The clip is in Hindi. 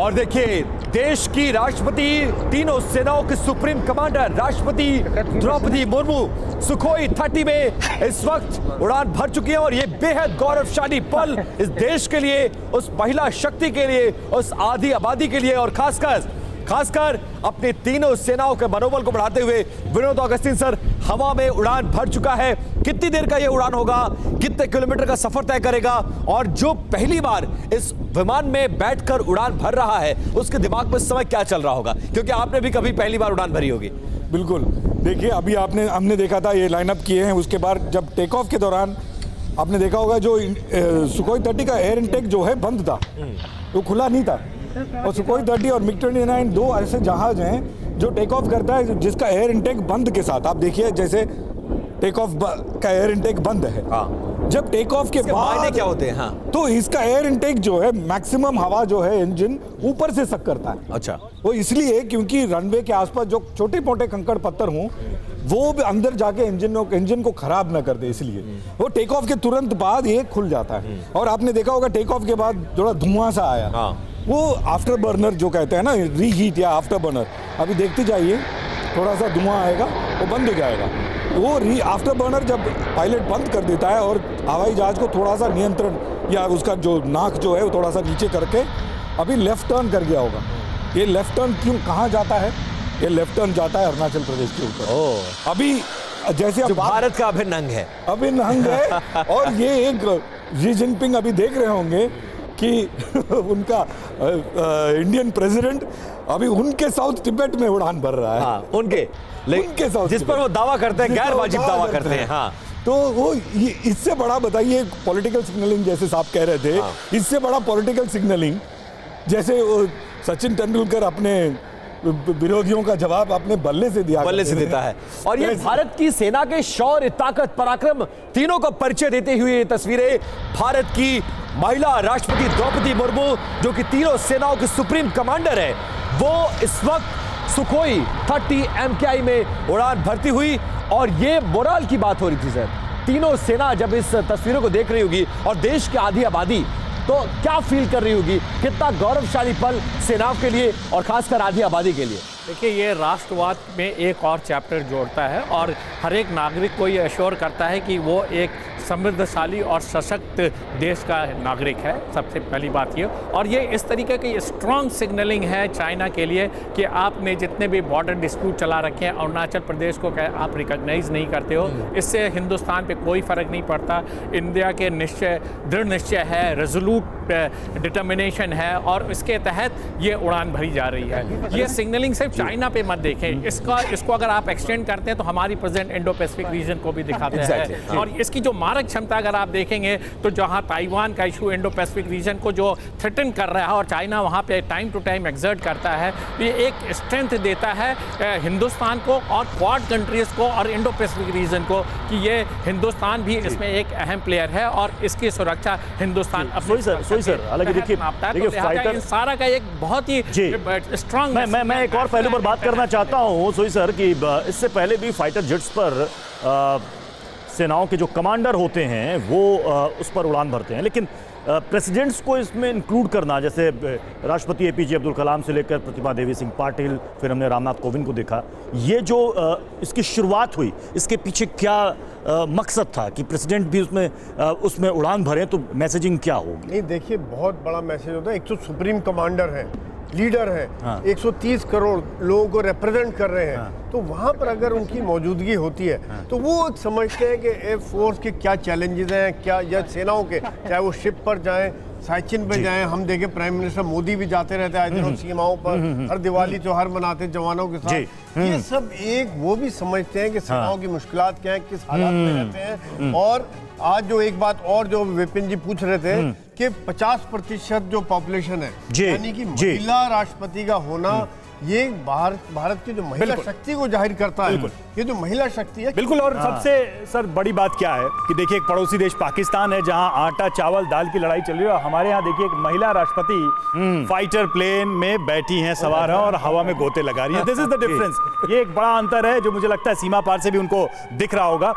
और देखिए, देश की राष्ट्रपति, तीनों सेनाओं के सुप्रीम कमांडर राष्ट्रपति द्रौपदी मुर्मू सुखोई 30 में इस वक्त उड़ान भर चुकी हैं और ये बेहद गौरवशाली पल इस देश के लिए, उस महिला शक्ति के लिए, उस आधी आबादी के लिए और खासकर अपनी तीनों सेनाओं के मनोबल को बढ़ाते हुए विनोद अगस्तीन सर हवा में उड़ान भर चुका है। कितनी देर का यह उड़ान होगा, कितने किलोमीटर का सफर तय करेगा, और जो पहली बार इस विमान में बैठकर उड़ान भर रहा है उसके दिमाग में इस समय क्या चल रहा होगा, क्योंकि आपने भी कभी पहली बार उड़ान भरी होगी। बिल्कुल, देखिए अभी हमने देखा था ये लाइनअप किए हैं, उसके बाद जब टेक ऑफ के दौरान आपने देखा होगा जो सुखोई 30 का एयर इनटेक जो है बंद था, वो खुला नहीं था। और सुखोई 30 और मिग-29 दो ऐसे जहाज हैं जो टेक ऑफ करता है जिसका एयर इनटेक बंद के साथ, आप देखिए जैसे टेक ऑफ का एयर इनटेक बंद है। हाँ। जब टेक ऑफ के बाद क्या होते हैं? हाँ। तो इसका एयर इनटेक जो है मैक्सिमम हवा जो है इंजन ऊपर से सक करता है। अच्छा। वो इसलिए क्योंकि रनवे के आसपास जो छोटे मोटे कंकड़ पत्थर हों वो भी अंदर जाके इंजन को खराब ना कर दे, इसलिए वो टेक ऑफ के तुरंत बाद ये खुल जाता है। और आपने देखा होगा टेक ऑफ के बाद थोड़ा धुआं सा आया। हाँ। वो आफ्टर बर्नर जो कहते हैं ना, रीहीट या आफ्टर बर्नर, अभी देखते जाइए थोड़ा सा धुआं आएगा, वो बंद हो जाएगा। वो आफ्टर बर्नर जब पायलट बंद कर देता है और हवाई जहाज को थोड़ा सा नियंत्रण या उसका जो नाक जो है वो थोड़ा सा नीचे करके अभी लेफ्ट टर्न कर गया होगा। ये लेफ्ट टर्न क्यों कहाँ जाता है? ये लेफ्ट टर्न जाता है अरुणाचल प्रदेश के ऊपर। अभी जैसे अब भारत का अभिन्न अंग है, अभिन्न अंग है। और ये एक शी जिनपिंग अभी देख रहे होंगे कि उनका इंडियन प्रेसिडेंट अभी उनके साउथ तिब्बत में उड़ान भर रहा है। हाँ, उनके साउथ, जिस पर वो दावा करते हैं, गैर वाजिब दावा करते हैं। हाँ। तो वो इससे बड़ा बताइए पॉलिटिकल सिग्नलिंग, जैसे साहब कह रहे थे। हाँ। इससे बड़ा पॉलिटिकल सिग्नलिंग जैसे सचिन तेंदुलकर अपने विरोधियों का जवाब अपने बल्ले से देता है। और ये भारत की सेना के शौर्य, ताकत, पराक्रम तीनों का परिचय देते हुए ये तस्वीरें भारत की महिला राष्ट्रपति द्रौपदी मुर्मू, जो कि तीनों सेनाओं की सुप्रीम कमांडर है, वो इस वक्त सुखोई 30 MKI में उड़ान भरती हुई। और ये मोराल की बात हो रही थी सर, तीनों सेना जब इस तस्वीरों को देख रही होगी और देश की आधी आबादी, तो क्या फील कर रही होगी, कितना गौरवशाली पल सेनाओं के लिए और खासकर आधी आबादी के लिए। देखिए, ये राष्ट्रवाद में एक और चैप्टर जोड़ता है और हर एक नागरिक को ये अश्योर करता है कि वो एक समृद्धशाली और सशक्त देश का नागरिक है, सबसे पहली बात ये। और ये इस तरीके की स्ट्रॉन्ग सिग्नलिंग है चाइना के लिए कि आपने जितने भी बॉर्डर डिस्प्यूट चला रखे हैं, अरुणाचल प्रदेश को आप रिकॉग्नाइज नहीं करते हो, इससे हिंदुस्तान पे कोई फ़र्क नहीं पड़ता। इंडिया के दृढ़ निश्चय है, रेजोल्यूट डिटर्मिनेशन है, और इसके तहत ये उड़ान भरी जा रही है। ये सिग्नलिंग सिर्फ चाइना पे मत देखें, इसको अगर आप एक्सटेंड करते हैं तो हमारी प्रेजेंट इंडो पैसिफिक रीजन को भी दिखाते हैं। और इसकी जो मारक क्षमता अगर आप देखेंगे तो जहां ताइवान का इशू इंडो पैसिफिक रीजन को जो थ्रेटन कर रहा है और चाइना वहां पे टाइम टू टाइम एक्सर्ट करता है, ये एक स्ट्रेंथ देता है हिंदुस्तान को और क्वाड कंट्रीज को और इंडो पैसिफिक रीजन को कि ये हिंदुस्तान भी इसमें एक अहम प्लेयर है और इसकी सुरक्षा हिंदुस्तान हालांकि देखिए सारा का एक बहुत ही स्ट्रांग। मैं एक और पहलू पर बात करना चाहता हूं सोई सर कि इससे पहले भी फाइटर जेट्स पर सेनाओं के जो कमांडर होते हैं वो उस पर उड़ान भरते हैं, लेकिन प्रेसिडेंट्स को इसमें इंक्लूड करना, जैसे राष्ट्रपति APJ अब्दुल कलाम से लेकर प्रतिमा देवी सिंह पाटिल, फिर हमने रामनाथ कोविंद को देखा, ये जो इसकी शुरुआत हुई, इसके पीछे क्या मकसद था कि प्रेसिडेंट भी उसमें उड़ान भरें, तो मैसेजिंग क्या होगी? नहीं, देखिए बहुत बड़ा मैसेज होता है। एक तो सुप्रीम कमांडर है, लीडर है। हाँ। 130 करोड़ लोगों को रिप्रेजेंट कर रहे हैं। हाँ। तो वहाँ पर अगर उनकी मौजूदगी होती है, हाँ, तो वो समझते हैं कि एयर फोर्स के क्या चैलेंजेस हैं, क्या या सेनाओं के, चाहे वो शिप पर जाएं, साइचिन पे जाएं। हम देखें प्राइम मिनिस्टर मोदी भी जाते रहते हैं आए दिन सीमाओं पर, हर दिवाली त्योहार मनाते जवानों के साथ। ये सब एक वो भी समझते हैं कि सेनाओं की मुश्किलात क्या है, किस हालात में रहते हैं। और आज जो एक बात और जो विपिन जी पूछ रहे थे कि 50% जो पॉपुलेशन है, यानी कि महिला राष्ट्रपति का होना, ये भारत की जो महिला शक्ति को जाहिर करता है। ये जो महिला शक्ति है बिल्कुल। और सबसे सर बड़ी बात क्या है कि देखिए, एक पड़ोसी देश पाकिस्तान है जहां आटा चावल दाल की लड़ाई चल रही है, और हमारे यहाँ देखिए एक महिला राष्ट्रपति फाइटर प्लेन में बैठी हैं, सवार है और हवा में गोते लगा रही है। This is the difference. ये एक बड़ा अंतर है जो मुझे लगता है सीमा पार से भी उनको दिख रहा होगा।